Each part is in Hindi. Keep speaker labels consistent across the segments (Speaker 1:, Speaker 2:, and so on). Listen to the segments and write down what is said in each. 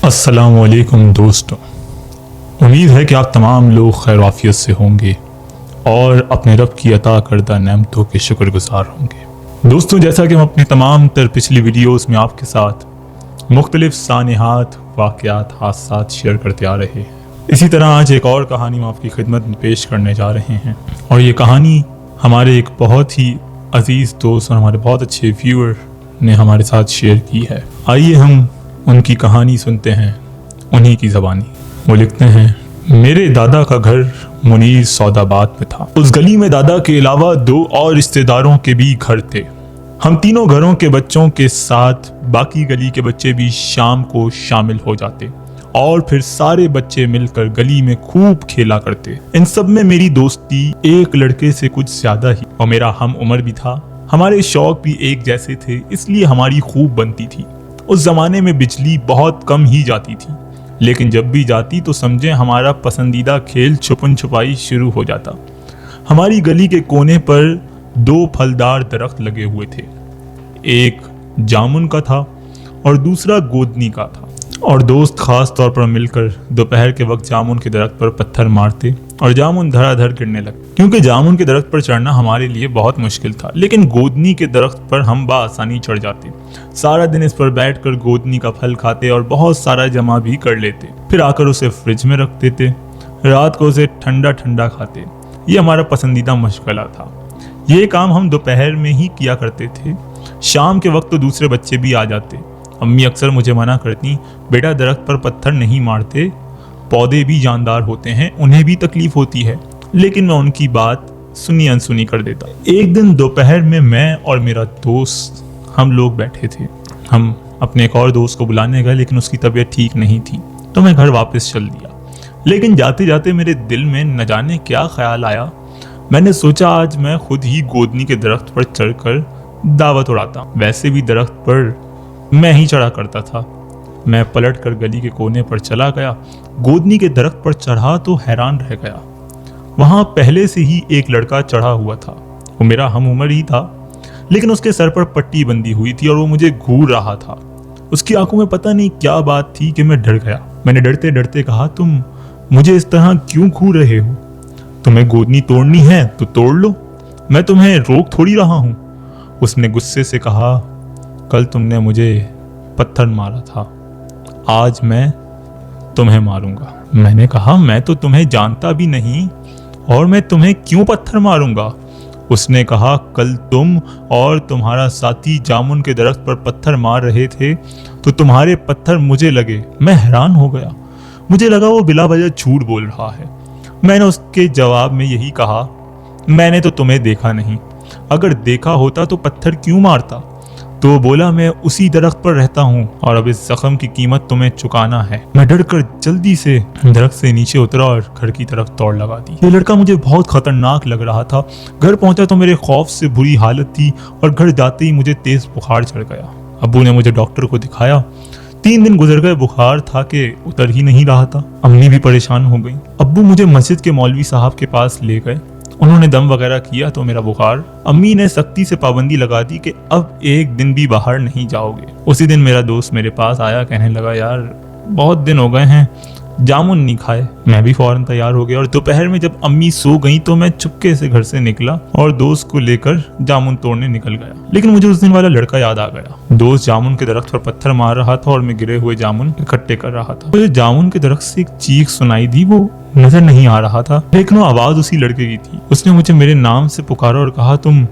Speaker 1: अस्सलामुअलैकुम दोस्तों, उम्मीद है कि आप तमाम लोग खैर आफियत से होंगे और अपने रब की अता करदा नेमतों के शुक्रगुजार होंगे। दोस्तों, जैसा कि हम अपनी तमाम पिछली वीडियोस में आपके साथ मुख्तलिफ सानिहात, वाक़यात, हादसात शेयर करते आ रहे हैं, इसी तरह आज एक और कहानी हम आपकी खिदमत में पेश करने जा रहे हैं। और ये कहानी हमारे एक बहुत ही अजीज़ दोस्त और हमारे बहुत अच्छे व्यूअर ने हमारे साथ शेयर की है। आइए हम उनकी कहानी सुनते हैं उन्हीं की ज़बानी। वो लिखते हैं, मेरे दादा का घर मुनीर सौदाबाद में था। उस गली में दादा के अलावा 2 और रिश्तेदारों के भी घर थे। हम तीनों घरों के बच्चों के साथ बाकी गली के बच्चे भी शाम को शामिल हो जाते और फिर सारे बच्चे मिलकर गली में खूब खेला करते। इन सब में मेरी दोस्ती एक लड़के से कुछ ज्यादा ही और मेरा हम उम्र भी था। हमारे शौक भी एक जैसे थे, इसलिए हमारी खूब बनती थी। उस जमाने में बिजली बहुत कम ही जाती थी, लेकिन जब भी जाती तो समझे हमारा पसंदीदा खेल छुपन छुपाई शुरू हो जाता। हमारी गली के कोने पर 2 फलदार दरख्त लगे हुए थे। एक जामुन का था और दूसरा गोदनी का था। और दोस्त खास तौर पर मिलकर दोपहर के वक्त जामुन के दरख्त पर पत्थर मारते और जामुन धड़ाधड़ गिरने लगे, क्योंकि जामुन के दरख्त पर चढ़ना हमारे लिए बहुत मुश्किल था। लेकिन गोदनी के दरख्त पर हम बाआसानी चढ़ जाते। सारा दिन इस पर बैठकर गोदनी का फल खाते और बहुत सारा जमा भी कर लेते। फिर आकर उसे फ्रिज में रख देते। रात को उसे ठंडा ठंडा खाते। ये हमारा पसंदीदा मशगला था। ये काम हम दोपहर में ही किया करते थे। शाम के वक्त तो दूसरे बच्चे भी आ जाते। अम्मी अक्सर मुझे मना करती, बेटा दरख्त पर पत्थर नहीं मारते, पौधे भी जानदार होते हैं, उन्हें भी तकलीफ होती है। लेकिन मैं उनकी बात सुनी अनसुनी कर देता। एक दिन दोपहर में मैं और मेरा दोस्त हम लोग बैठे थे। हम अपने एक और दोस्त को बुलाने गए, लेकिन उसकी तबीयत ठीक नहीं थी, तो मैं घर वापस चल दिया। लेकिन जाते जाते मेरे दिल में न जाने क्या ख्याल आया। मैंने सोचा आज मैं खुद ही गोदनी के दरख्त पर चढ़कर दावत उड़ाता। वैसे भी दरख्त पर मैं ही चढ़ा करता था। मैं पलट कर गली के कोने पर चला गया। गोदनी के दरख्त पर चढ़ा तो हैरान रह गया। वहां पहले से ही एक लड़का चढ़ा हुआ था। वो मेरा हम उम्र ही था, लेकिन उसके सर पर पट्टी बंधी हुई थी और वो मुझे घूर रहा था। उसकी आंखों में पता नहीं क्या बात थी कि मैं डर गया। मैंने डरते डरते कहा, तुम मुझे इस तरह क्यों घूर रहे हो? तुम्हें गोदनी तोड़नी है तो तोड़ लो, मैं तुम्हें रोक थोड़ी रहा हूं। उसने गुस्से से कहा, कल तुमने मुझे पत्थर मारा था, आज मैं तुम्हें मारूंगा। मैंने कहा, मैं तो तुम्हें जानता भी नहीं और मैं तुम्हें क्यों पत्थर मारूंगा? उसने कहा, कल तुम और तुम्हारा साथी जामुन के दरख्त पर पत्थर मार रहे थे तो तुम्हारे पत्थर मुझे लगे। मैं हैरान हो गया। मुझे लगा वो बिला वजह झूठ बोल रहा है। मैंने उसके जवाब में यही कहा, मैंने तो तुम्हें देखा नहीं, अगर देखा होता तो पत्थर क्यों मारता? तो वो बोला, मैं उसी दरख्त पर रहता हूँ और अब इस जख्म की कीमत तुम्हें चुकाना है। मैं डरकर जल्दी से दरख्त से नीचे उतरा और घर की तरफ दौड़ लगा दी। ये लड़का मुझे बहुत खतरनाक लग रहा था। घर पहुंचा तो मेरे खौफ से बुरी हालत थी और घर जाते ही मुझे तेज बुखार चढ़ गया। अब्बू ने मुझे डॉक्टर को दिखाया। 3 दिन गुजर गए, बुखार था कि उतर ही नहीं रहा था। अम्मी भी परेशान हो गई। अब्बू मुझे मस्जिद के मौलवी साहब के पास ले गए। उन्होंने दम वगैरह किया तो मेरा बुखार। अम्मी ने सख्ती से पाबंदी लगा दी कि अब एक दिन भी बाहर नहीं जाओगे। उसी दिन मेरा दोस्त मेरे पास आया, कहने लगा, यार बहुत दिन हो गए हैं जामुन नहीं खाए। मैं भी फौरन तैयार हो गया और दोपहर में जब अम्मी सो गई तो मैं चुपके से घर से निकला और दोस्त को लेकर जामुन तोड़ने निकल गया। लेकिन मुझे उस दिन वाला लड़का याद आ गया। दोस्त जामुन के दरख्त पर पत्थर मार रहा था और मैं गिरे हुए जामुन इकट्ठे कर रहा था। मुझे जामुन के दरख्त से एक चीख सुनाई दी। वो नजर नहीं आ रहा था, लेकिन वो आवाज उसी लड़के की थी। उसने मुझे मेरे नाम से पुकारा और कहा, तुम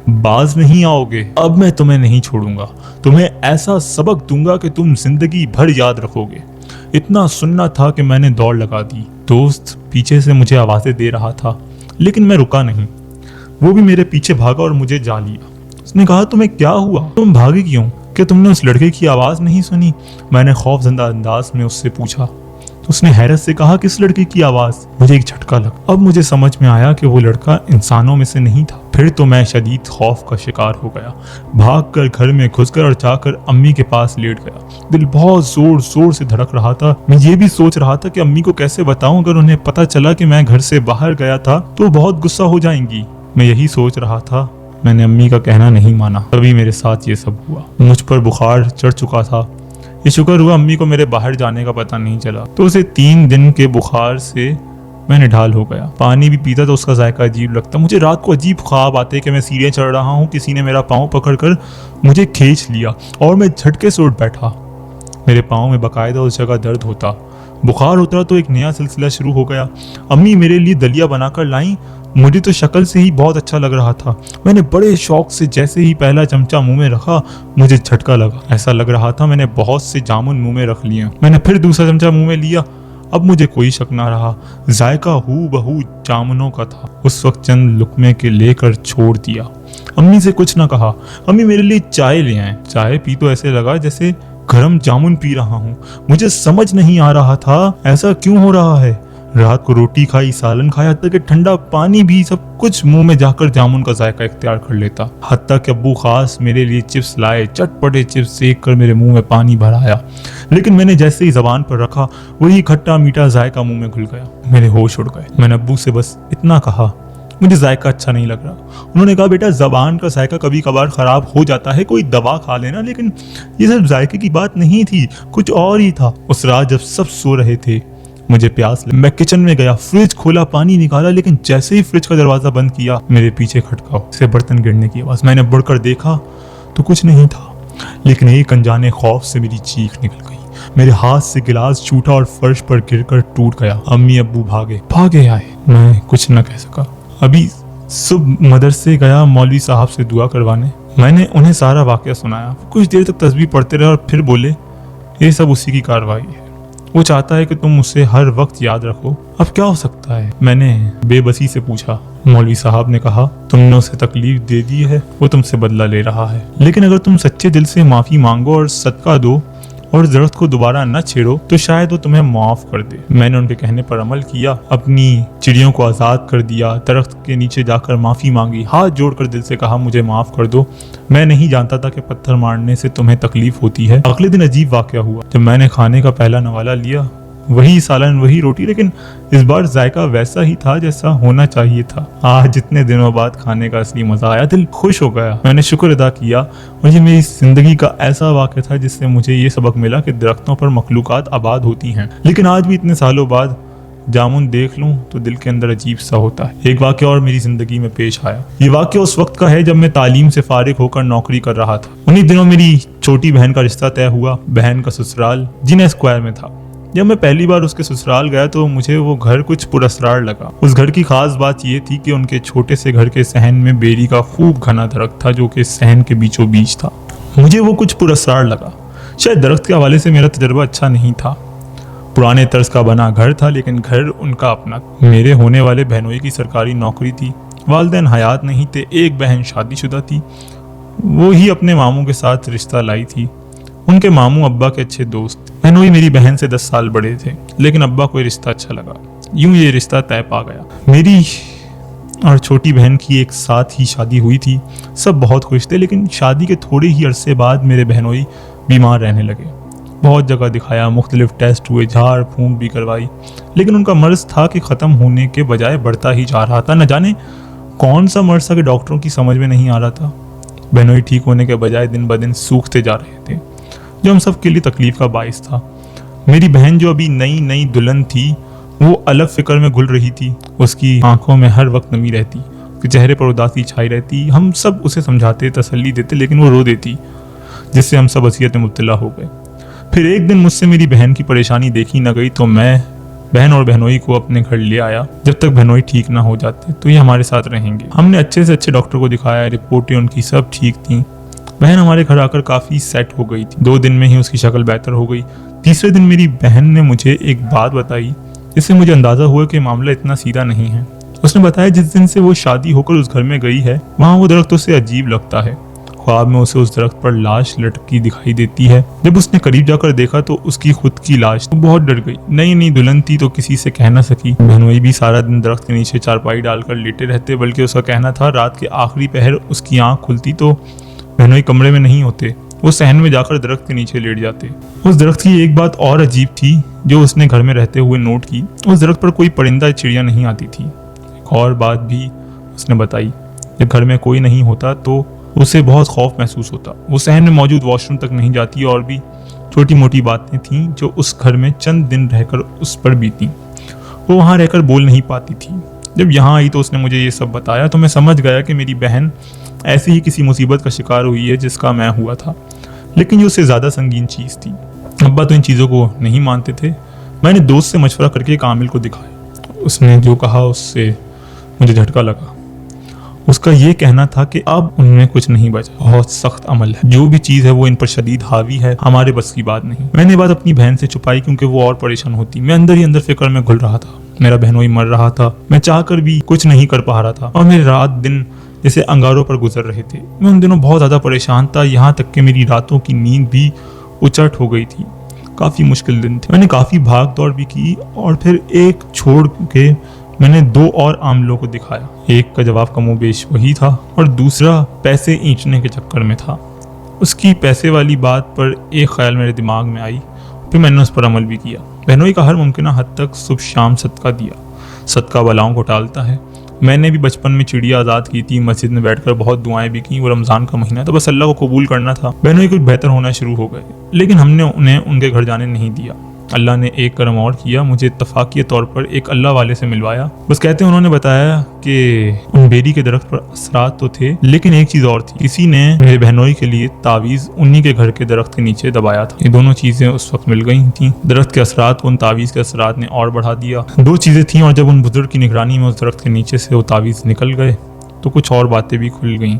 Speaker 1: बाज नहीं आओगे, अब मैं तुम्हें नहीं छोड़ूंगा, तुम्हें ऐसा सबक दूंगा कि तुम जिंदगी भर याद रखोगे। इतना सुनना था कि मैंने दौड़ लगा दी। दोस्त पीछे से मुझे आवाजें दे रहा था, लेकिन मैं रुका नहीं। वो भी मेरे पीछे भागा और मुझे जा लिया। उसने कहा, तुम्हें क्या हुआ, तुम भागे क्यों? क्या तुमने उस लड़के की आवाज नहीं सुनी? मैंने खौफजदा अंदाज में उससे पूछा। उसने हैरत से कहा, किस लड़के की आवाज? मुझे एक झटका लगा। अब मुझे समझ में आया कि वो लड़का इंसानों में से नहीं था। फिर तो मैं शदीद खौफ का शिकार हो गया। भागकर घर में घुसकर और जाकर अम्मी के पास लेट गया। दिल बहुत जोर जोर से धड़क रहा था। मैं ये भी सोच रहा था कि अम्मी को कैसे बताऊं, अगर उन्हें पता चला कि मैं घर से बाहर गया था तो बहुत गुस्सा हो जाएंगी। मैं यही सोच रहा था। मैंने अम्मी का कहना नहीं माना। तभी मेरे साथ ये सब हुआ। मुझ पर बुखार चढ़ चुका था। ये शुक्र हुआ अम्मी को मेरे बाहर जाने का पता नहीं चला, तो उसे 3 दिन के बुखार से मैं निढाल हो गया। पानी भी पीता तो उसका जायका अजीब लगता। मुझे रात को अजीब ख्वाब आते कि मैं सीढ़ियाँ चढ़ रहा हूँ, किसी ने मेरा पाँव पकड़कर मुझे खींच लिया और मैं झटके से उठ बैठा। मेरे पाँव में बाकायदा उस जगह दर्द होता। बुखार उतरा तो एक नया सिलसिला शुरू हो गया। अम्मी मेरे लिए दलिया बनाकर लाई। मुझे तो शक्ल से ही बहुत अच्छा लग रहा था। मैंने बड़े शौक से जैसे ही पहला चमचा मुंह में रखा, मुझे झटका लगा। ऐसा लग रहा था मैंने बहुत से जामुन मुंह में रख लिए। मैंने फिर दूसरा चमचा मुंह में लिया। अब मुझे कोई शक ना रहा, जायका हूबहू जामुनों का था। उस वक्त चंद लुकमे के लेकर छोड़ दिया। अम्मी से कुछ ना कहा। अम्मी मेरे लिए चाय ले आए। चाय पी तो ऐसे लगा जैसे गरम जामुन पी रहा हूँ। मुझे समझ नहीं आ रहा था ऐसा क्यों हो रहा है। रात को रोटी खाई, सालन खाया, हत्ता कि ठंडा पानी भी, सब कुछ मुंह में जाकर जामुन का जायका इख्तियार कर लेता। हत्ता कि अब्बू खास मेरे लिए चिप्स लाए। चटपटे चिप्स सेक कर मेरे मुंह में पानी भर आया, लेकिन मैंने जैसे ही जबान पर रखा वही खट्टा मीठा जायका मुंह में घुल गया। मेरे होश उड़ गए। मैंने अब्बू से बस इतना कहा, मुझे जायका अच्छा नहीं लग रहा। उन्होंने कहा, बेटा जबान का जायका कभी कभार खराब हो जाता है, कोई दवा खा लेना। लेकिन ये सिर्फ जायके की बात नहीं थी, कुछ और ही था। उस रात जब सब सो रहे थे, मुझे प्यास लगी। मैं किचन में गया, फ्रिज खोला, पानी निकाला, लेकिन जैसे ही फ्रिज का दरवाजा बंद किया, मेरे पीछे खटका से बर्तन गिरने की आवाज। मैंने बढ़कर देखा तो कुछ नहीं था, लेकिन एक अनजाने खौफ से मेरी चीख निकल गई। मेरे हाथ से गिलास छूटा और फर्श पर गिरकर टूट गया। अम्मी अब्बू भागे आए। मैं कुछ न कह सका। अभी सुबह मदरसे गया मौलवी साहब से दुआ करवाने। मैंने उन्हें सारा वाकया सुनाया। कुछ देर तक तस्बीह पढ़ते रहे और फिर बोले, ये सब उसी की कार्रवाई है। वो चाहता है कि तुम उसे हर वक्त याद रखो। अब क्या हो सकता है? मैंने बेबसी से पूछा। मौलवी साहब ने कहा, तुमने उसे तकलीफ दे दी है, वो तुमसे बदला ले रहा है। लेकिन अगर तुम सच्चे दिल से माफी मांगो और सदका दो और दरख्त को दोबारा न छेड़ो तो शायद वो तुम्हें माफ कर दे। मैंने उनके कहने पर अमल किया, अपनी चिड़ियों को आज़ाद कर दिया, दरख्त के नीचे जाकर माफ़ी मांगी, हाथ जोड़कर दिल से कहा, मुझे माफ़ कर दो, मैं नहीं जानता था कि पत्थर मारने से तुम्हें तकलीफ होती है। अगले दिन अजीब वाक़या हुआ। जब मैंने खाने का पहला नवाला लिया, वही सालन वही रोटी, लेकिन इस बार जायका वैसा ही था जैसा होना चाहिए था। आज जितने दिनों बाद खाने का असली मजा आया, दिल खुश हो गया। मैंने शुक्र अदा किया और ये मेरी जिंदगी का ऐसा वाक़या था जिससे मुझे ये सबक मिला कि दरख्तों पर मखलूकात आबाद होती हैं। लेकिन आज भी इतने सालों बाद जामुन देख लूं तो दिल के अंदर अजीब सा होता है। एक वाक़या और मेरी जिंदगी में पेश आया। ये वाक़या उस वक्त का है जब मैं तालीम से फारिग होकर नौकरी कर रहा था। उन्हीं दिनों मेरी छोटी बहन का रिश्ता तय हुआ। बहन का ससुराल जिना स्क्वायर में था। जब मैं पहली बार उसके ससुराल गया तो मुझे वो घर कुछ पुरस्कार लगा। उस घर की खास बात ये थी कि उनके छोटे से घर के सहन में बेरी का खूब घना दरख्त था जो कि सहन के बीचों बीच था। मुझे वो कुछ पुरस्कार लगा। शायद दरख्त के हवाले से मेरा तजर्बा अच्छा नहीं था। पुराने तर्ज का बना घर था, लेकिन घर उनका अपना। मेरे होने वाले बहनोई की सरकारी नौकरी थी। वालिदैन हयात नहीं थे। एक बहन शादीशुदा थी, वो ही अपने मामू के साथ रिश्ता लाई थी। उनके मामू अब्बा के अच्छे दोस्त। बहनोई मेरी बहन से 10 साल बड़े थे, लेकिन अब्बा को रिश्ता अच्छा लगा। यूं ये रिश्ता तय पा गया। मेरी और छोटी बहन की एक साथ ही शादी हुई थी। सब बहुत खुश थे, लेकिन शादी के थोड़े ही अरसे बाद मेरे बहनोई बीमार रहने लगे। बहुत जगह दिखाया, मुख्तलिफ टेस्ट हुए, झाड़ फूंक भी करवाई, लेकिन उनका मर्ज था कि ख़त्म होने के बजाय बढ़ता ही जा रहा था। न जाने कौन सा मर्ज था कि डॉक्टरों की समझ में नहीं आ रहा था। बहनोई ठीक होने के बजाय दिन ब दिन सूखते जा रहे थे, जो हम सब के लिए तकलीफ का बाइस था। मेरी बहन जो अभी नई नई दुल्हन थी, वो अलग फिक्र में घुल रही थी। उसकी आंखों में हर वक्त नमी रहती, उसके चेहरे पर उदासी छाई रहती। हम सब उसे समझाते, तसल्ली देते, लेकिन वो रो देती, जिससे हम सब असियत में मुब्तला हो गए। फिर एक दिन मुझसे मेरी बहन की परेशानी देखी न गई तो मैं बहन और बहनोई को अपने घर ले आया। जब तक बहनोई ठीक ना हो जाते तो ये हमारे साथ रहेंगे। हमने अच्छे से अच्छे डॉक्टर को दिखाया, रिपोर्टें उनकी सब ठीक थी। बहन हमारे घर आकर काफ़ी सेट हो गई थी। 2 दिन में ही उसकी शक्ल बेहतर हो गई। तीसरे दिन मेरी बहन ने मुझे एक बात बताई, जिससे मुझे अंदाज़ा हुआ कि मामला इतना सीधा नहीं है। उसने बताया जिस दिन से वो शादी होकर उस घर में गई है, वहाँ वो दरख्त उसे अजीब लगता है। ख्वाब में उसे उस दरख्त पर लाश लटकी दिखाई देती है। जब उसने करीब जाकर देखा तो उसकी खुद की लाश। तो बहुत डर गई। नई नई दुल्हन थी तो किसी से कह ना सकी। बहनोई भी सारा दिन दरख्त के नीचे चारपाई डालकर लेटे रहते, बल्कि उसका कहना था रात के आखिरी पहर उसकी आँख खुलती तो बहनोई कमरे में नहीं होते, वो सहन में जाकर दरख्त के नीचे लेट जाते। उस दरख्त की एक बात और अजीब थी जो उसने घर में रहते हुए नोट की। उस दरख्त पर कोई परिंदा चिड़िया नहीं आती थी। एक और बात भी उसने बताई, जब घर में कोई नहीं होता तो उसे बहुत खौफ महसूस होता। वो सहन में मौजूद वॉशरूम तक नहीं जाती और भी छोटी मोटी बातें थीं जो उस घर में चंद दिन रहकर उस पर बीती। वो वहाँ रहकर बोल नहीं पाती थी। जब यहाँ आई तो उसने मुझे ये सब बताया तो मैं समझ गया कि मेरी बहन ऐसी ही किसी मुसीबत का शिकार हुई है जिसका मैं हुआ था, लेकिन ये उससे ज़्यादा संगीन चीज़ थी। अब्बा तो इन चीज़ों को नहीं मानते थे। मैंने दोस्त से मशवरा करके कामिल को दिखाया। उसने जो कहा उससे मुझे झटका लगा। उसका ये कहना था कि अब उनमें कुछ नहीं बचा, बहुत सख्त अमल है, जो भी चीज़ है वो इन पर शदीद हावी है, हमारे बस की बात नहीं। मैंने बात अपनी बहन से छुपाई क्योंकि वो और परेशान होती। मैं अंदर ही अंदर फिक्र में घुल रहा था। मेरा बहनोई मर रहा था, मैं चाहकर भी कुछ नहीं कर पा रहा था और मेरे रात दिन जैसे अंगारों पर गुजर रहे थे। मैं उन दिनों बहुत ज़्यादा परेशान था, यहाँ तक कि मेरी रातों की नींद भी उचट हो गई थी। काफ़ी मुश्किल दिन थे। मैंने काफ़ी भाग दौड़ भी की और फिर एक छोड़ के मैंने 2 और आमलों को दिखाया। एक का जवाब कमोबेश वही था और दूसरा पैसे ईंचने के चक्कर में था। उसकी पैसे वाली बात पर एक ख्याल मेरे दिमाग में आई, फिर मैंने उस पर अमल भी किया। बहनोई का हर मुमकिन हद तक सुबह शाम सदका दिया। सदका बलाओं को टालता है। मैंने भी बचपन में चिड़िया आज़ाद की थी, मस्जिद में बैठकर बहुत दुआएं भी की। वो रमज़ान का महीना था, बस अल्लाह को कबूल करना था। बहनोई कुछ बेहतर होना शुरू हो गए, लेकिन हमने उन्हें उनके घर जाने नहीं दिया। अल्लाह ने एक करम और किया, मुझे इत्तफाक़ी तौर पर एक अल्लाह वाले से मिलवाया। बस कहते हैं उन्होंने बताया कि उन बेरी के दरख्त पर असरात तो थे, लेकिन एक चीज़ और थी। किसी ने मेरे बहनोई के लिए तावीज़ उन्हीं के घर के दरख्त के नीचे दबाया था। ये दोनों चीज़ें उस वक्त मिल गई थी। दरख्त के असरात को उन तावीज़ के असरात ने और बढ़ा दिया। 2 चीज़ें थीं और जब उन बुजुर्ग की निगरानी में उस दरख्त के नीचे से वो तावीज़ निकल गए तो कुछ और बातें भी खुल गईं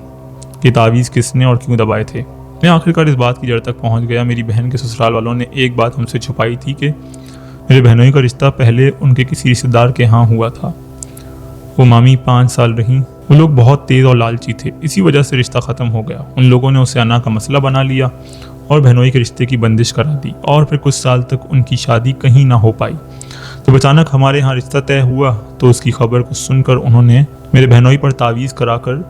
Speaker 1: कि तावीज़ किसने और क्यों दबाए थे। मैं आखिरकार इस बात की जड़ तक पहुंच गया। मेरी बहन के ससुराल वालों ने एक बात हमसे छुपाई थी कि मेरे बहनोई का रिश्ता पहले उनके किसी रिश्तेदार के यहाँ हुआ था। वो मामी 5 साल रहीं। वो लोग बहुत तेज़ और लालची थे, इसी वजह से रिश्ता ख़त्म हो गया। उन लोगों ने उसे अना का मसला बना लिया और बहनोई के रिश्ते की बंदिश करा दी और फिर कुछ साल तक उनकी शादी कहीं ना हो पाई। जब अचानक हमारे यहाँ रिश्ता तय हुआ तो उसकी खबर को सुनकर उन्होंने मेरे बहनोई पर तावीज़ कराकर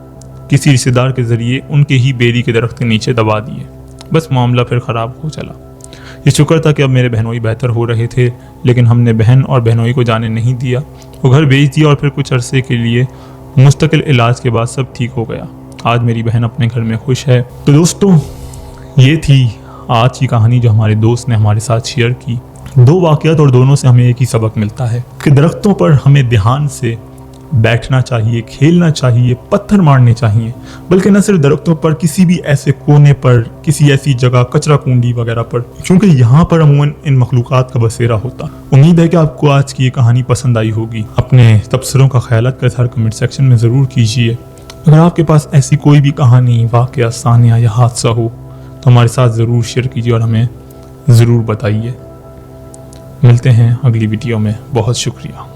Speaker 1: किसी रिश्तेदार के ज़रिए उनके ही बेरी के दरख्त के नीचे दबा दिए। बस मामला फिर ख़राब हो चला। ये शुक्र था कि अब मेरे बहनोई बेहतर हो रहे थे, लेकिन हमने बहन और बहनोई को जाने नहीं दिया। वो घर बेच दिया और फिर कुछ अरसे के लिए मुस्तकिल इलाज के बाद सब ठीक हो गया। आज मेरी बहन अपने घर में खुश है। तो दोस्तों, ये थी आज की कहानी जो हमारे दोस्त ने हमारे साथ शेयर की। 2 वाक़यात और दोनों से हमें एक ही सबक मिलता है कि दरख्तों पर हमें ध्यान से बैठना चाहिए, खेलना चाहिए, पत्थर मारने चाहिए, बल्कि न सिर्फ दरख्तों पर, किसी भी ऐसे कोने पर, किसी ऐसी जगह, कचरा कुंडी वगैरह पर, क्योंकि यहाँ पर अमूमन इन मखलूक़ात का बसेरा होता। उम्मीद है कि आपको आज की ये कहानी पसंद आई होगी। अपने तबसरों का ख्यालात हर कमेंट सेक्शन में ज़रूर कीजिए। अगर आपके पास ऐसी कोई भी कहानी, वाक़या, सानिया या हादसा हो तो हमारे साथ ज़रूर शेयर कीजिए और हमें ज़रूर बताइए। मिलते हैं अगली वीडियो में। बहुत शुक्रिया।